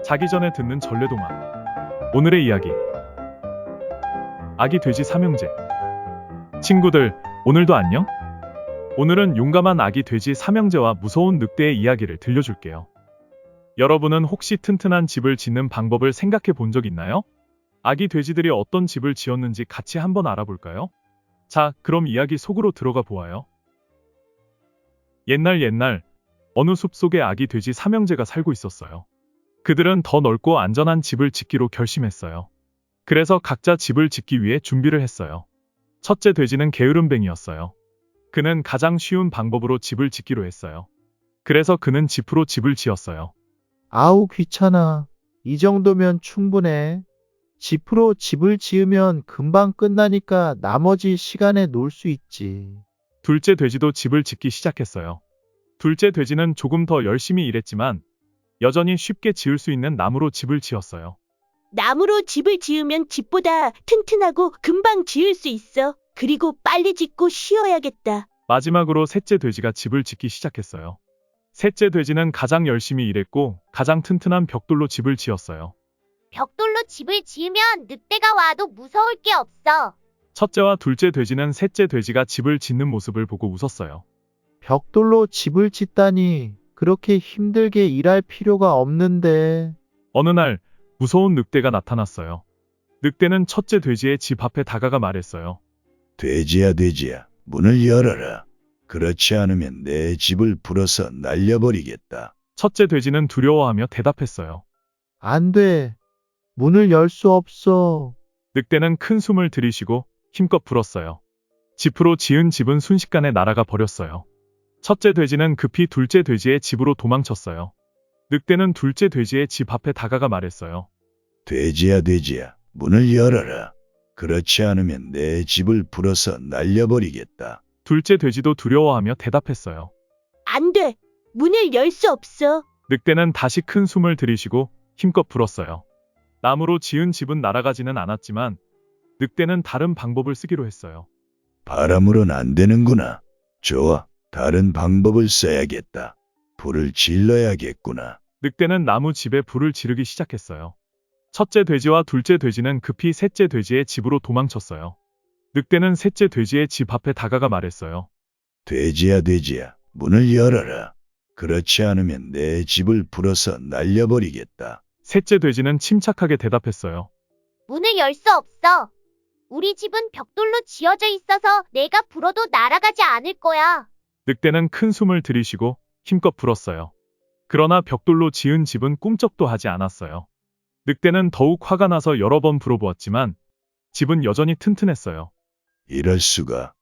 자기 전에 듣는 전래동화. 오늘의 이야기. 아기 돼지 삼형제. 친구들, 오늘도 안녕? 오늘은 용감한 아기 돼지 삼형제와 무서운 늑대의 이야기를 들려줄게요. 여러분은 혹시 튼튼한 집을 짓는 방법을 생각해 본 적 있나요? 아기 돼지들이 어떤 집을 지었는지 같이 한번 알아볼까요? 자, 그럼 이야기 속으로 들어가 보아요. 옛날 어느 숲속에 아기 돼지 삼형제가 살고 있었어요. 그들은 더 넓고 안전한 집을 짓기로 결심했어요. 그래서 각자 집을 짓기 위해 준비를 했어요. 첫째 돼지는 게으름뱅이였어요. 그는 가장 쉬운 방법으로 집을 짓기로 했어요. 그래서 그는 지프로 집을 지었어요. 아우, 귀찮아. 이 정도면 충분해. 지프로 집을 지으면 금방 끝나니까 나머지 시간에 놀 수 있지. 둘째 돼지도 집을 짓기 시작했어요. 둘째 돼지는 조금 더 열심히 일했지만 여전히 쉽게 지을 수 있는 나무로 집을 지었어요. 나무로 집을 지으면 집보다 튼튼하고 금방 지을 수 있어. 그리고 빨리 짓고 쉬어야겠다. 마지막으로 셋째 돼지가 집을 짓기 시작했어요. 셋째 돼지는 가장 열심히 일했고 가장 튼튼한 벽돌로 집을 지었어요. 벽돌로 집을 지으면 늑대가 와도 무서울 게 없어. 첫째와 둘째 돼지는 셋째 돼지가 집을 짓는 모습을 보고 웃었어요. 벽돌로 집을 짓다니 그렇게 힘들게 일할 필요가 없는데. 어느 날 무서운 늑대가 나타났어요. 늑대는 첫째 돼지의 집 앞에 다가가 말했어요. 돼지야, 문을 열어라. 그렇지 않으면 내 집을 불어서 날려버리겠다. 첫째 돼지는 두려워하며 대답했어요. 안 돼. 문을 열 수 없어. 늑대는 큰 숨을 들이쉬고 힘껏 불었어요. 지프로 지은 집은 순식간에 날아가 버렸어요. 첫째 돼지는 급히 둘째 돼지의 집으로 도망쳤어요. 늑대는 둘째 돼지의 집 앞에 다가가 말했어요. 돼지야, 문을 열어라. 그렇지 않으면 내 집을 불어서 날려버리겠다. 둘째 돼지도 두려워하며 대답했어요. 안 돼. 문을 열 수 없어. 늑대는 다시 큰 숨을 들이쉬고 힘껏 불었어요. 나무로 지은 집은 날아가지는 않았지만 늑대는 다른 방법을 쓰기로 했어요. 바람으론 안 되는구나. 좋아, 다른 방법을 써야겠다. 불을 질러야겠구나. 늑대는 나무 집에 불을 지르기 시작했어요. 첫째 돼지와 둘째 돼지는 급히 셋째 돼지의 집으로 도망쳤어요. 늑대는 셋째 돼지의 집 앞에 다가가 말했어요. 돼지야, 문을 열어라. 그렇지 않으면 내 집을 불어서 날려버리겠다. 셋째 돼지는 침착하게 대답했어요. 문을 열 수 없어. 우리 집은 벽돌로 지어져 있어서 내가 불어도 날아가지 않을 거야. 늑대는 큰 숨을 들이쉬고 힘껏 불었어요. 그러나 벽돌로 지은 집은 꿈쩍도 하지 않았어요. 늑대는 더욱 화가 나서 여러 번 불어보았지만 집은 여전히 튼튼했어요. 이럴 수가.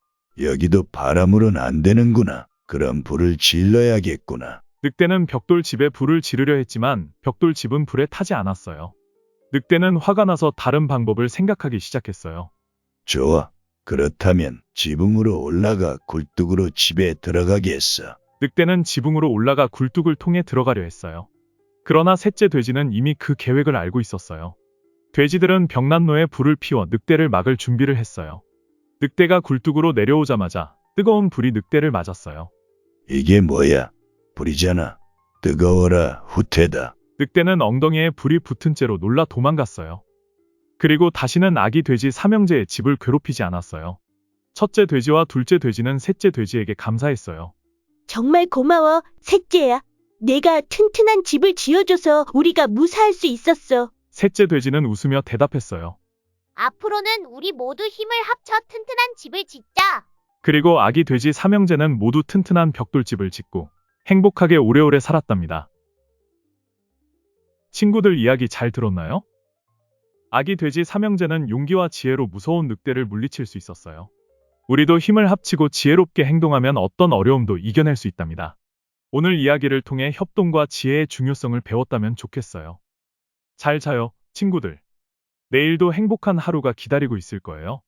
여기도 바람으론 안 되는구나. 그럼 불을 질러야겠구나. 늑대는 벽돌 집에 불을 지르려 했지만 벽돌 집은 불에 타지 않았어요. 늑대는 화가 나서 다른 방법을 생각하기 시작했어요. 좋아. 그렇다면 지붕으로 올라가 굴뚝으로 집에 들어가겠어. 늑대는 지붕으로 올라가 굴뚝을 통해 들어가려 했어요. 그러나 셋째 돼지는 이미 그 계획을 알고 있었어요. 돼지들은 벽난로에 불을 피워 늑대를 막을 준비를 했어요. 늑대가 굴뚝으로 내려오자마자 뜨거운 불이 늑대를 맞았어요. 이게 뭐야? 불이잖아. 뜨거워라, 후퇴다. 늑대는 엉덩이에 불이 붙은 채로 놀라 도망갔어요. 그리고 다시는 아기 돼지 삼형제의 집을 괴롭히지 않았어요. 첫째 돼지와 둘째 돼지는 셋째 돼지에게 감사했어요. 정말 고마워, 셋째야. 내가 튼튼한 집을 지어줘서 우리가 무사할 수 있었어. 셋째 돼지는 웃으며 대답했어요. 앞으로는 우리 모두 힘을 합쳐 튼튼한 집을 짓자. 그리고 아기 돼지 삼형제는 모두 튼튼한 벽돌집을 짓고 행복하게 오래오래 살았답니다. 친구들 이야기 잘 들었나요? 아기 돼지 삼형제는 용기와 지혜로 무서운 늑대를 물리칠 수 있었어요. 우리도 힘을 합치고 지혜롭게 행동하면 어떤 어려움도 이겨낼 수 있답니다. 오늘 이야기를 통해 협동과 지혜의 중요성을 배웠다면 좋겠어요. 잘 자요, 친구들. 내일도 행복한 하루가 기다리고 있을 거예요.